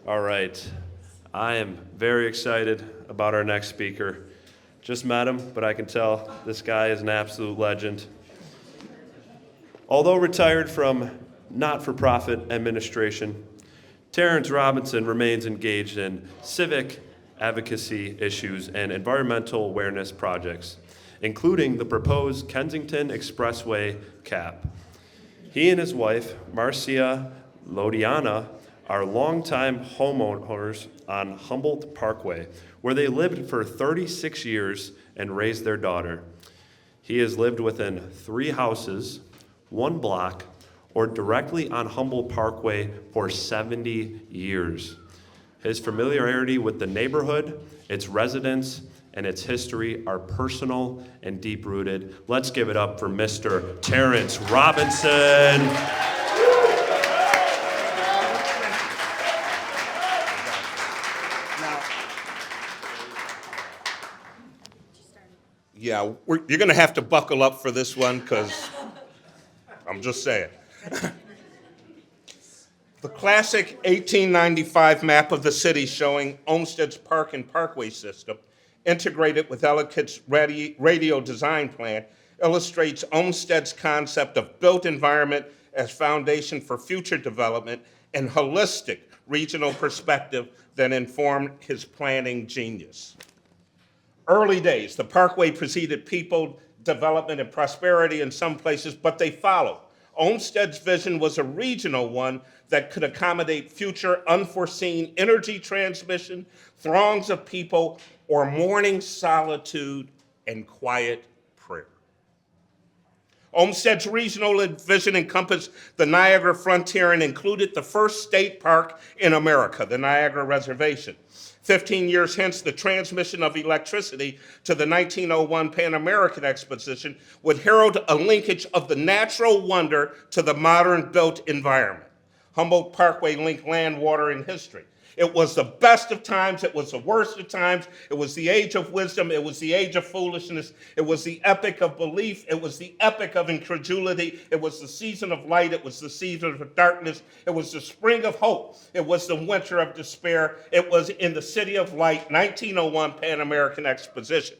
All right. I am very excited about our next speaker. Just met him, but I can tell this guy is an absolute legend. Although retired from not-for-profit administration, Terrance Robinson remains engaged in civic advocacy issues and environmental awareness projects, including the proposed Kensington Expressway cap. He and his wife, Marcia Lodiana, are longtime homeowners on Humboldt Parkway, where they lived for 36 years and raised their daughter. He has lived within 3 houses, 1 block, or directly on Humboldt Parkway for 70 years. His familiarity with the neighborhood, its residents, and its history are personal and deep-rooted. Let's give it up for Mr. Terrance Robinson. Yeah, you're going to have to buckle up for this one because I'm just saying. The classic 1895 map of the city showing Olmsted's Park and Parkway system, integrated with Ellicott's radio design plan, illustrates Olmsted's concept of built environment as foundation for future development and holistic regional perspective that informed his planning genius. Early days, the Parkway preceded people, development, and prosperity in some places, but they followed. Olmsted's vision was a regional one that could accommodate future unforeseen energy transmission, throngs of people, or morning solitude and quiet prayer. Olmsted's regional vision encompassed the Niagara frontier and included the first state park in America, the Niagara Reservation. 15 years hence, the transmission of electricity to the 1901 Pan American Exposition would herald a linkage of the natural wonder to the modern built environment. Humboldt Parkway linked land, water, and history. It was the best of times, it was the worst of times, it was the age of wisdom, it was the age of foolishness, it was the epic of belief, it was the epic of incredulity, it was the season of light, it was the season of darkness, it was the spring of hope, it was the winter of despair, it was in the City of Light, 1901 Pan American Exposition.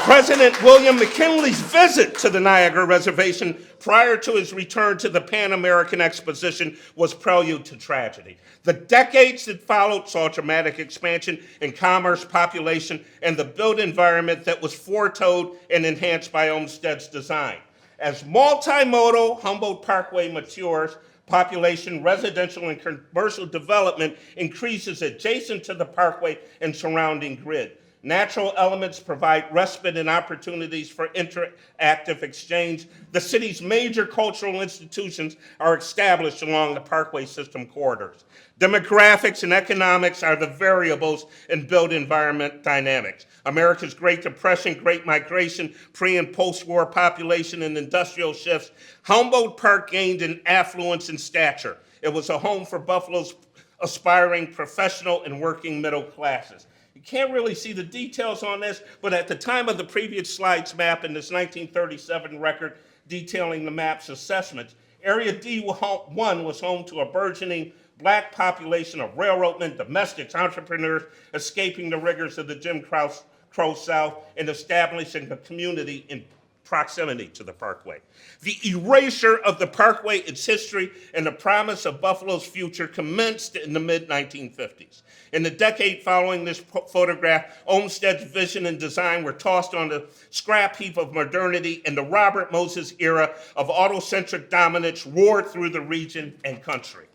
President William McKinley's visit to the Niagara Reservation prior to his return to the Pan American Exposition was prelude to tragedy. The decades that followed saw dramatic expansion in commerce, population, and the built environment that was foretold and enhanced by Olmsted's design. As multimodal Humboldt Parkway matures, population, residential, and commercial development increases adjacent to the parkway and surrounding grid. Natural elements provide respite and opportunities for interactive exchange. The city's major cultural institutions are established along the parkway system corridors. Demographics and economics are the variables in built environment dynamics. America's Great Depression, Great Migration, pre- and post-war population and industrial shifts. Humboldt Park gained in affluence and stature. It was a home for Buffalo's aspiring professional and working middle classes. You can't really see the details on this, but at the time of the previous slide's map in this 1937 record detailing the map's assessments, Area D1 was home to a burgeoning black population of railroadmen, domestics, entrepreneurs, escaping the rigors of the Jim Crow South and establishing a community in proximity to the Parkway. The erasure of the Parkway, its history, and the promise of Buffalo's future commenced in the mid-1950s. In the decade following this photograph, Olmsted's vision and design were tossed on the scrap heap of modernity, and the Robert Moses era of autocentric dominance roared through the region and country.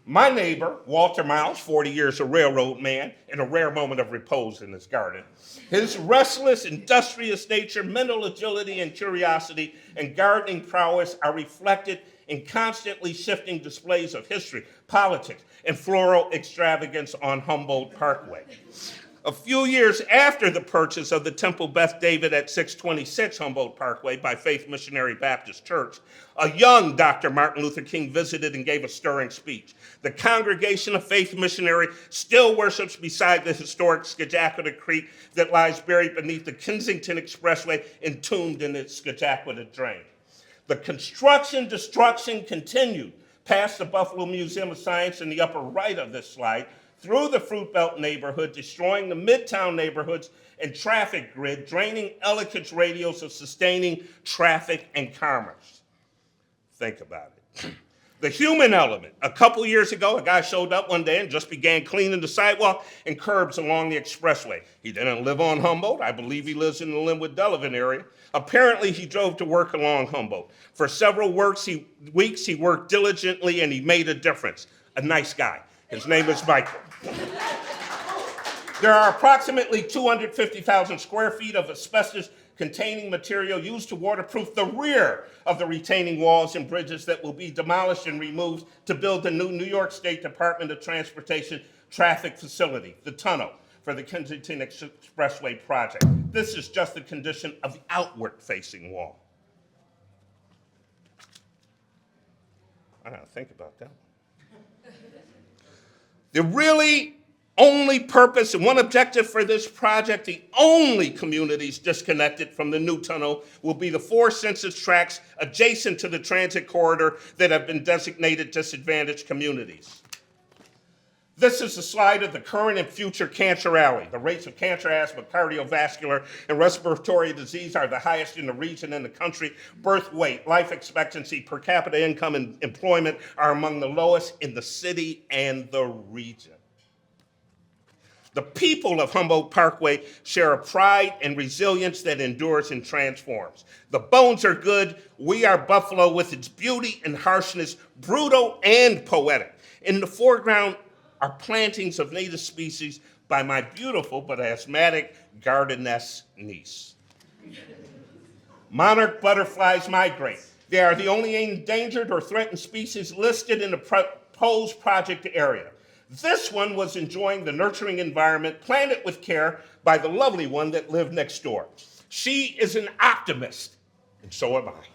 My neighbor, Walter Miles, 40 years a railroad man, in a rare moment of repose in his garden. His restless, industrious nature, mental agility and curiosity, and gardening prowess are reflected in constantly shifting displays of history, politics, and floral extravagance on Humboldt Parkway. A few years after the purchase of the Temple Beth David at 626 Humboldt Parkway by Faith Missionary Baptist Church, a young Dr. Martin Luther King visited and gave a stirring speech. The congregation of Faith Missionary still worships beside the historic Scajaquada Creek that lies buried beneath the Kensington Expressway, entombed in its Scajaquada drain. The construction destruction continued. past the Buffalo Museum of Science in the upper right of this slide, through the Fruit Belt neighborhood, destroying the Midtown neighborhoods and traffic grid, draining Ellicott's radius of sustaining traffic and commerce. Think about it. The human element. A couple years ago, a guy showed up one day and just began cleaning the sidewalk and curbs along the expressway. He didn't live on Humboldt. I believe he lives in the Linwood-Delavan area. Apparently, he drove to work along Humboldt. For several weeks, he worked diligently and he made a difference. A nice guy. His name is Michael. There are approximately 250,000 square feet of asbestos-containing material used to waterproof the rear of the retaining walls and bridges that will be demolished and removed to build the new New York State Department of Transportation traffic facility, the tunnel, for the Kensington Expressway project. This is just the condition of the outward-facing wall. I gotta think about that. The really only purpose and one objective for this project, the only communities disconnected from the new tunnel will be the 4 census tracts adjacent to the transit corridor that have been designated disadvantaged communities. This is a slide of the current and future cancer alley. The rates of cancer, asthma, cardiovascular, and respiratory disease are the highest in the region and the country. Birth weight, life expectancy, per capita income, and employment are among the lowest in the city and the region. The people of Humboldt Parkway share a pride and resilience that endures and transforms. The bones are good. We are Buffalo with its beauty and harshness, brutal and poetic. In the foreground are plantings of native species by my beautiful but asthmatic gardeness niece. Monarch butterflies migrate. They are the only endangered or threatened species listed in the proposed project area. This one was enjoying the nurturing environment, planted with care by the lovely one that lived next door. She is an optimist, and so am I.